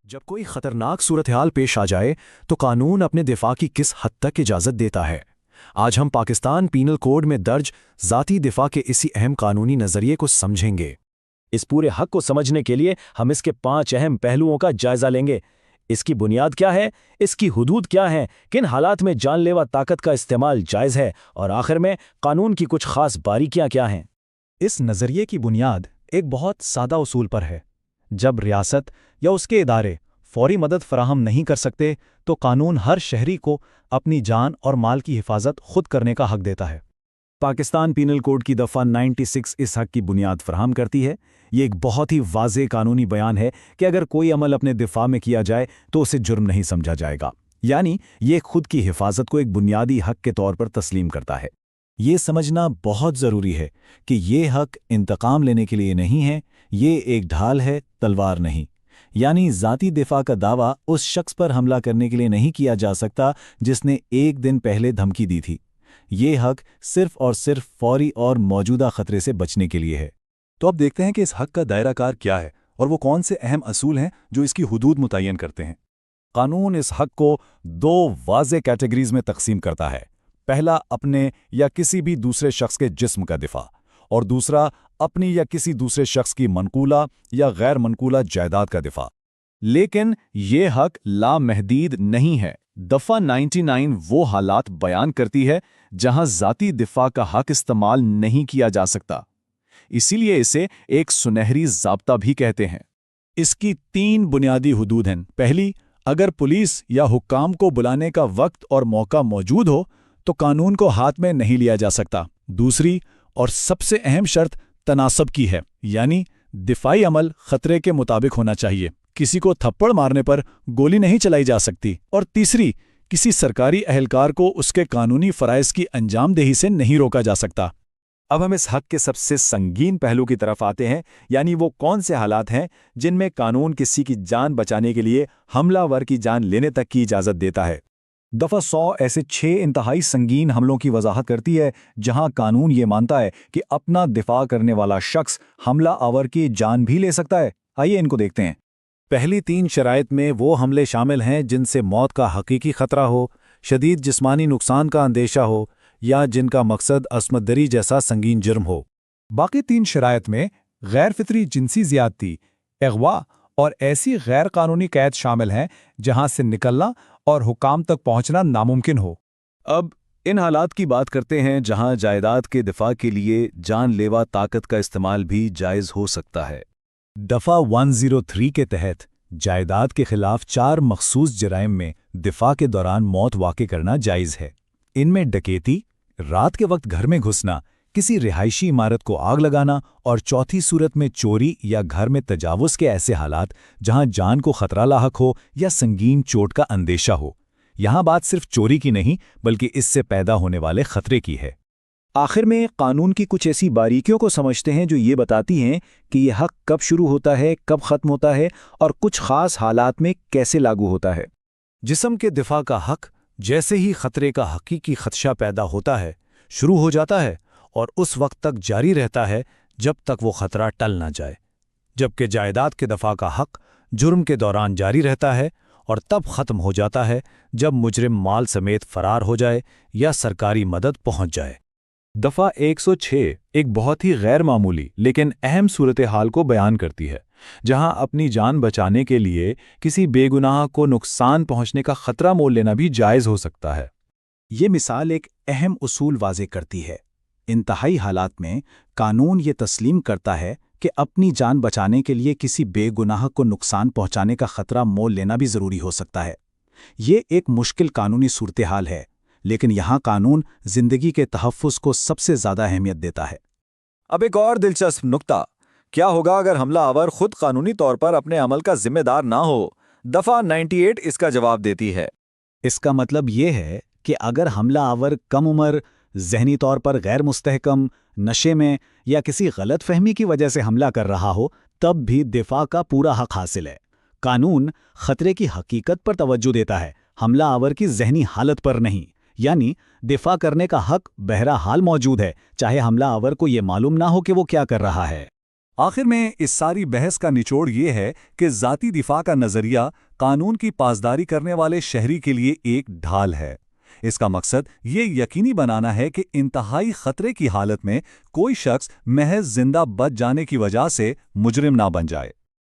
جب کوئی خطرناک صورتحال پیش آ جائے تو قانون اپنے دفاع کی کس حد تک اجازت دیتا ہے؟ آج ہم پاکستان پینل کوڈ میں درج ذاتی دفاع کے اسی اہم قانونی نظریے کو سمجھیں گے۔ اس پورے حق کو سمجھنے کے لیے ہم اس کے 5 اہم پہلوؤں کا جائزہ لیں گے۔ اس کی بنیاد کیا ہے، اس کی حدود کیا ہیں، کن حالات میں جان لیوا طاقت کا استعمال جائز ہے، اور آخر میں قانون کی کچھ خاص باریکیاں کیا ہیں۔ اس نظریے کی بنیاد ایک بہت سادہ اصول پر ہے۔ جب ریاست یا اس کے ادارے فوری مدد فراہم نہیں کر سکتے تو قانون ہر شہری کو اپنی جان اور مال کی حفاظت خود کرنے کا حق دیتا ہے۔ پاکستان پینل کوڈ کی دفعہ 96 اس حق کی بنیاد فراہم کرتی ہے۔ یہ ایک بہت ہی واضح قانونی بیان ہے کہ اگر کوئی عمل اپنے دفاع میں کیا جائے تو اسے جرم نہیں سمجھا جائے گا، یعنی یہ خود کی حفاظت کو ایک بنیادی حق کے طور پر تسلیم کرتا ہے۔ یہ سمجھنا بہت ضروری ہے کہ یہ حق انتقام لینے کے لیے نہیں ہے، یہ ایک ڈھال ہے، تلوار نہیں۔ یعنی ذاتی دفاع کا دعویٰ اس شخص پر حملہ کرنے کے لیے نہیں کیا جا سکتا جس نے ایک دن پہلے دھمکی دی تھی۔ یہ حق صرف اور صرف فوری اور موجودہ خطرے سے بچنے کے لیے ہے۔ تو اب دیکھتے ہیں کہ اس حق کا دائرہ کار کیا ہے اور وہ کون سے اہم اصول ہیں جو اس کی حدود متعین کرتے ہیں۔ قانون اس حق کو 2 واضح کیٹیگریز میں تقسیم کرتا ہے۔ پہلا، اپنے یا کسی بھی دوسرے شخص کے جسم کا دفاع، اور دوسرا، اپنی یا کسی دوسرے شخص کی منقولہ یا غیر منقولہ جائیداد کا دفاع۔ لیکن یہ حق لامحدود نہیں ہے۔ دفعہ 99 وہ حالات بیان کرتی ہے جہاں ذاتی دفاع کا حق استعمال نہیں کیا جا سکتا، اسی لیے اسے ایک سنہری ضابطہ بھی کہتے ہیں۔ اس کی 3 بنیادی حدود ہیں۔ پہلی، اگر پولیس یا حکام کو بلانے کا وقت اور موقع موجود ہو تو قانون کو ہاتھ میں نہیں لیا جا سکتا۔ دوسری اور سب سے اہم شرط تناسب کی ہے، یعنی دفاعی عمل خطرے کے مطابق ہونا چاہیے، کسی کو تھپڑ مارنے پر گولی نہیں چلائی جا سکتی۔ اور تیسری، کسی سرکاری اہلکار کو اس کے قانونی فرائض کی انجام دہی سے نہیں روکا جا سکتا۔ اب ہم اس حق کے سب سے سنگین پہلو کی طرف آتے ہیں، یعنی وہ کون سے حالات ہیں جن میں قانون کسی کی جان بچانے کے لیے حملہ ور کی جان لینے تک کی اجازت دیتا ہے۔ دفعہ 100 ایسے 6 انتہائی سنگین حملوں کی وضاحت کرتی ہے جہاں قانون یہ مانتا ہے کہ اپنا دفاع کرنے والا شخص حملہ آور کی جان بھی لے سکتا ہے۔ آئیے ان کو دیکھتے ہیں۔ پہلی 3 شرائط میں وہ حملے شامل ہیں جن سے موت کا حقیقی خطرہ ہو، شدید جسمانی نقصان کا اندیشہ ہو، یا جن کا مقصد عصمت دری جیسا سنگین جرم ہو۔ باقی 3 شرائط میں غیر فطری جنسی زیادتی، اغوا اور ایسی غیر قانونی قید شامل ہیں جہاں سے نکلنا اور حکام تک پہنچنا ناممکن ہو۔ اب ان حالات کی بات کرتے ہیں جہاں جائیداد کے دفاع کے لیے جان لیوا طاقت کا استعمال بھی جائز ہو سکتا ہے۔ دفعہ 103 کے تحت جائیداد کے خلاف 4 مخصوص جرائم میں دفاع کے دوران موت واقع کرنا جائز ہے۔ ان میں ڈکیتی، رات کے وقت گھر میں گھسنا، کسی رہائشی عمارت کو آگ لگانا، اور چوتھی صورت میں چوری یا گھر میں تجاوز کے ایسے حالات جہاں جان کو خطرہ لاحق ہو یا سنگین چوٹ کا اندیشہ ہو۔ یہاں بات صرف چوری کی نہیں بلکہ اس سے پیدا ہونے والے خطرے کی ہے۔ آخر میں قانون کی کچھ ایسی باریکیوں کو سمجھتے ہیں جو یہ بتاتی ہیں کہ یہ حق کب شروع ہوتا ہے، کب ختم ہوتا ہے، اور کچھ خاص حالات میں کیسے لاگو ہوتا ہے۔ جسم کے دفاع کا حق جیسے ہی خطرے کا حقیقی خدشہ پیدا ہوتا ہے شروع ہو جاتا ہے اور اس وقت تک جاری رہتا ہے جب تک وہ خطرہ ٹل نہ جائے، جبکہ جائیداد کے دفاع کا حق جرم کے دوران جاری رہتا ہے اور تب ختم ہو جاتا ہے جب مجرم مال سمیت فرار ہو جائے یا سرکاری مدد پہنچ جائے۔ دفعہ 106 ایک بہت ہی غیر معمولی لیکن اہم صورتحال کو بیان کرتی ہے جہاں اپنی جان بچانے کے لیے کسی بے گناہ کو نقصان پہنچنے کا خطرہ مول لینا بھی جائز ہو سکتا ہے۔ یہ مثال ایک اہم اصول واضح کرتی ہے۔ انتہائی حالات میں قانون یہ تسلیم کرتا ہے کہ اپنی جان بچانے کے لیے کسی بے گناہ کو نقصان پہنچانے کا خطرہ مول لینا بھی ضروری ہو سکتا ہے۔ یہ ایک مشکل قانونی صورتحال ہے، لیکن یہاں قانون زندگی کے تحفظ کو سب سے زیادہ اہمیت دیتا ہے۔ اب ایک اور دلچسپ نکتہ، کیا ہوگا اگر حملہ آور خود قانونی طور پر اپنے عمل کا ذمہ دار نہ ہو؟ دفعہ 98 اس کا جواب دیتی ہے۔ اس کا مطلب یہ ہے کہ اگر حملہ آور کم عمر، ذہنی طور پر غیر مستحکم، نشے میں یا کسی غلط فہمی کی وجہ سے حملہ کر رہا ہو تب بھی دفاع کا پورا حق حاصل ہے۔ قانون خطرے کی حقیقت پر توجہ دیتا ہے، حملہ آور کی ذہنی حالت پر نہیں، یعنی دفاع کرنے کا حق بہرحال موجود ہے، چاہے حملہ آور کو یہ معلوم نہ ہو کہ وہ کیا کر رہا ہے۔ آخر میں اس ساری بحث کا نچوڑ یہ ہے کہ ذاتی دفاع کا نظریہ قانون کی پاسداری کرنے والے شہری کے لیے ایک ڈھال ہے۔ اس کا مقصد یہ یقینی بنانا ہے کہ انتہائی خطرے کی حالت میں کوئی شخص محض زندہ بچ جانے کی وجہ سے مجرم نہ بن جائے۔